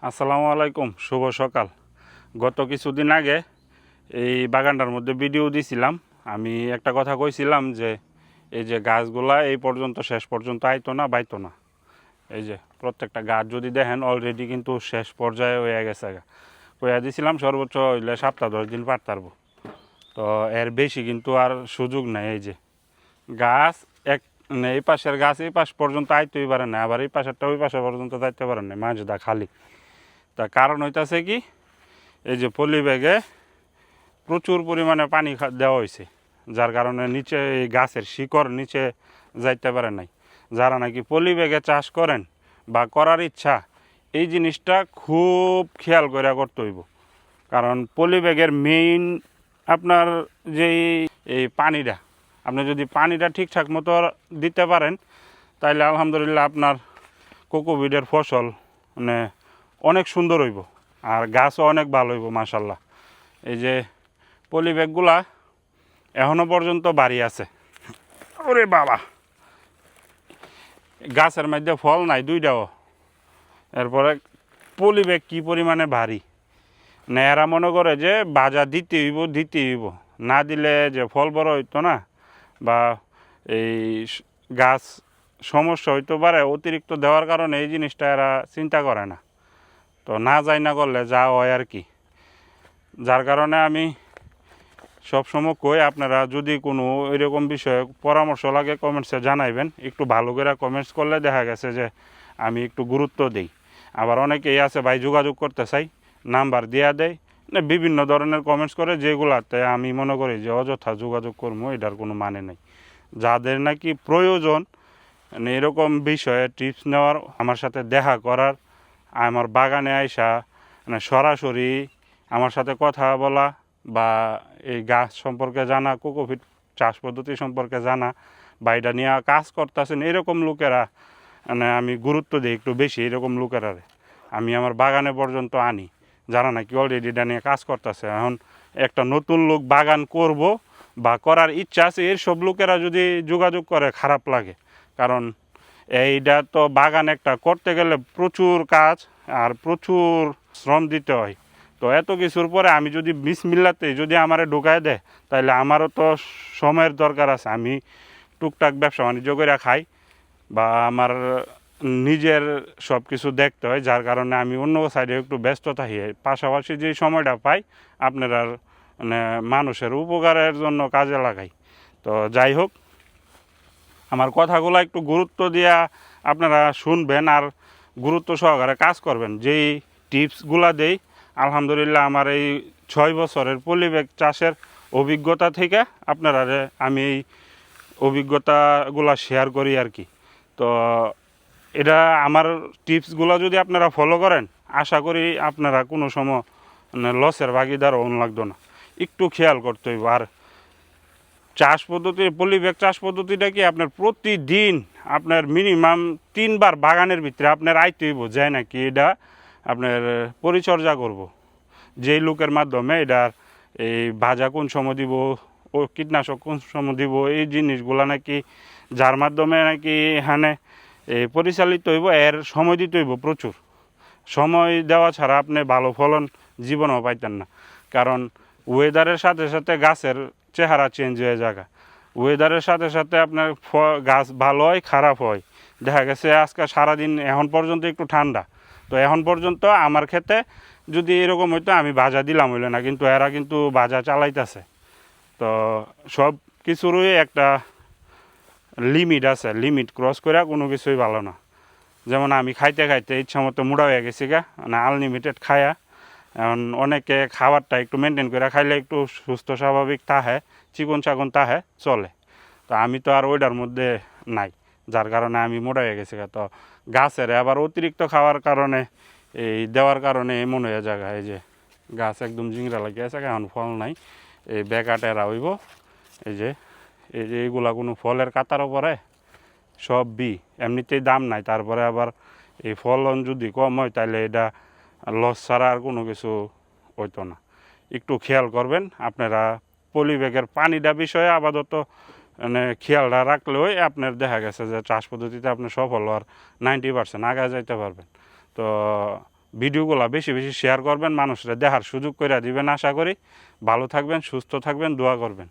আসসালামু আলাইকুম, শুভ সকাল। গত কিছুদিন আগে এই বাগানটার মধ্যে ভিডিও দিছিলাম। আমি একটা কথা কইছিলাম যে এই যে গাছগুলা এই পর্যন্ত শেষ পর্যন্ত আইতো না, বাইতো না। এই যে প্রত্যেকটা গাছ যদি দেখেন অলরেডি কিন্তু শেষ পর্যায়ে হয়ে গেছে। কইয়া দিছিলাম সর্বোচ্চ হইলে 7-10 দিন পারতারবো। তো এর বেশি কিন্তু আর সুযোগ নাই। এই যে গাছ এক মানে এই পাশের গাছ এই পাশ পর্যন্ত আইতেই পারে না, আবার এই পাশেরটা ওই পাশে পর্যন্ত যাইতে পারে না, মাঝদা খালি। তার কারণ হইতাছে কি, এই যে পলি ব্যাগে প্রচুর পরিমাণে পানি দেওয়া হয়েছে, যার কারণে নিচে এই গাছের শিকড় নিচে যাইতে পারে নাই। যারা নাকি পলি ব্যাগে চাষ করেন বা করার ইচ্ছা, এই জিনিসটা খুব খেয়াল করে করতে হইব। কারণ পলি ব্যাগের মেইন আপনার যেই এই পানিটা, আপনি যদি পানিটা ঠিকঠাক মতো দিতে পারেন তাইলে আলহামদুলিল্লাহ আপনার কোকোপিটের ফসল মানে অনেক সুন্দর হইব, আর গাছও অনেক ভালো হইব মাশাল্লাহ। এই যে পলি ব্যাগগুলা এখনো পর্যন্ত বাড়ি আছে। ওরে বাবা, গাছের মধ্যে ফল নাই দুইটাও। এরপরে পলি ব্যাগ কী পরিমাণে ভারী, না এরা মনে করে যে বাজার দিতে হইব, না দিলে যে ফল বড় হইতো না বা এই গাছ সমস্যা হইতে পারে, অতিরিক্ত দেওয়ার কারণে এই জিনিসটা এরা চিন্তা করে না। তো না যাই না করলে যা হয় আর কি। যার কারণে আমি সবসময় কই, আপনারা যদি কোনো এরকম বিষয়ে পরামর্শ লাগে কমেন্টসে জানাইবেন। একটু ভালো করে কমেন্টস করলে দেখা গেছে যে আমি একটু গুরুত্ব দিই। আবার অনেকেই আছে ভাই যোগাযোগ করতে চাই, নাম্বার দেওয়া দেয় না, বিভিন্ন ধরনের কমেন্টস করে, যেগুলাতে আমি মনে করি যে অযথা যোগাযোগ করবো, এটার কোনো মানে নেই। যাদের নাকি প্রয়োজন মানে এরকম বিষয়ে টিপস নেওয়ার, আমার সাথে দেখা করার, আমার বাগানে আইসা মানে সরাসরি আমার সাথে কথা বলা বা এই গাছ সম্পর্কে জানা, কোকোপিট চাষ পদ্ধতি সম্পর্কে জানা বা এটা নিয়ে কাজ করতেছেন, এরকম লোকেরা মানে আমি গুরুত্ব দিই একটু বেশি। এরকম লোকেরা আমি আমার বাগানে পর্যন্ত আনি, যারা নাকি অলরেডি এটা নিয়ে কাজ করতেছে। এখন একটা নতুন লোক বাগান করব বা করার ইচ্ছা আছে, এর সব লোকেরা যদি যোগাযোগ করে খারাপ লাগে। কারণ এইটা তো বাগান একটা করতে গেলে প্রচুর কাজ আর প্রচুর শ্রম দিতে হয়। তো এত কিছুর পরে আমি যদি বিসমিল্লাতে যদি আমারে ঢুকায় দেয়, তাহলে আমারও তো সময়ের দরকার আছে। আমি টুকটাক ব্যবসা বাণিজ্য করে খাই বা আমার নিজের সব কিছু দেখতে হয়, যার কারণে আমি অন্য সাইডে একটু ব্যস্ত থাকি। পাশাপাশি যে সময়টা পাই আপনার আর মানে মানুষের উপকারের জন্য কাজে লাগাই। তো যাই হোক, আমার কথাগুলো একটু গুরুত্ব দিয়া আপনারা শুনবেন আর গুরুত্ব সহকারে কাজ করবেন। যেই টিপসগুলা দেই আলহামদুলিল্লাহ আমার এই 6 বছরের পলি ব্যাগ চাষের অভিজ্ঞতা থেকে আপনারা আমি এই অভিজ্ঞতাগুলা শেয়ার করি আর কি। তো এটা আমার টিপসগুলো যদি আপনারা ফলো করেন, আশা করি আপনারা কোনো সময় মানে লসের ভাগিদার হন লাগতো না। একটু খেয়াল করতে হইব। আর চাষ পদ্ধতি, পলি ব্যাগ চাষ পদ্ধতিটা কি, আপনার প্রতিদিন আপনার মিনিমাম 3 বার বাগানের ভিতরে আপনার আইতে হইব, যায় নাকি এটা আপনার পরিচর্যা করব। যেই লোকের মাধ্যমে এটার এই ভাজা কোন সময় দিব, ও কীটনাশক কোন সময় দিব, এই জিনিসগুলো নাকি যার মাধ্যমে নাকি এখানে পরিচালিত হইব, এর সময় দিতে হইব প্রচুর। সময় দেওয়া ছাড়া আপনি ভালো ফলন জীবনেও পাইতেন না। কারণ ওয়েদারের সাথে সাথে গাছের চেহারা চেঞ্জ হয়ে যায়। ওয়েদারের সাথে সাথে আপনার গাছ ভালো হয় খারাপ হয়। দেখা গেছে আজকে সারাদিন এখন পর্যন্ত একটু ঠান্ডা, তো এখন পর্যন্ত আমার ক্ষেতে যদি এরকম হইতো আমি বাজা দিলাম হইলে না, কিন্তু এরা কিন্তু বাজা চালাইতেছে। তো সব কিছুরই একটা লিমিট আছে, লিমিট ক্রস করে কোনো কিছুই ভালো না। যেমন আমি খাইতে খাইতে ইচ্ছা মতো মুড়া হয়ে গেছি গা, মানে আনলিমিটেড খায়া। এখন অনেকে খাবারটা একটু মেনটেন করে খাইলে একটু সুস্থ স্বাভাবিক তাহে, চিকন চাকন তাহে চলে। তো আমি তো আর ওইটার মধ্যে নাই, যার কারণে আমি মোটা হয়ে গেছি গা। তো গাছের আবার অতিরিক্ত খাওয়ার কারণে এই দেওয়ার কারণে এমন হয়ে যায়। এই যে গাছ একদম জিংরা লাগিয়ে আছে, এখন ফল নাই। এই বেকাটেরা হইব। এই যে এইগুলা কোনো ফলের কাতারও পরে সব এমনিতেই দাম নাই, তারপরে আবার এই ফলন যদি কম হয় তাহলে এটা লস ছাড়া আর কোনো কিছু হইতো না। একটু খেয়াল করবেন আপনারা পলি ব্যাগের পানিটা বিষয়ে আপাতত মানে খেয়ালটা রাখলেও আপনার দেখা গেছে যে চাষ পদ্ধতিতে আপনি সফল হওয়ার 90% আগে যাইতে পারবেন। তো ভিডিওগুলো বেশি বেশি শেয়ার করবেন, মানুষরা দেখার সুযোগ করে দিবেন। আশা করি ভালো থাকবেন, সুস্থ থাকবেন, দোয়া করবেন।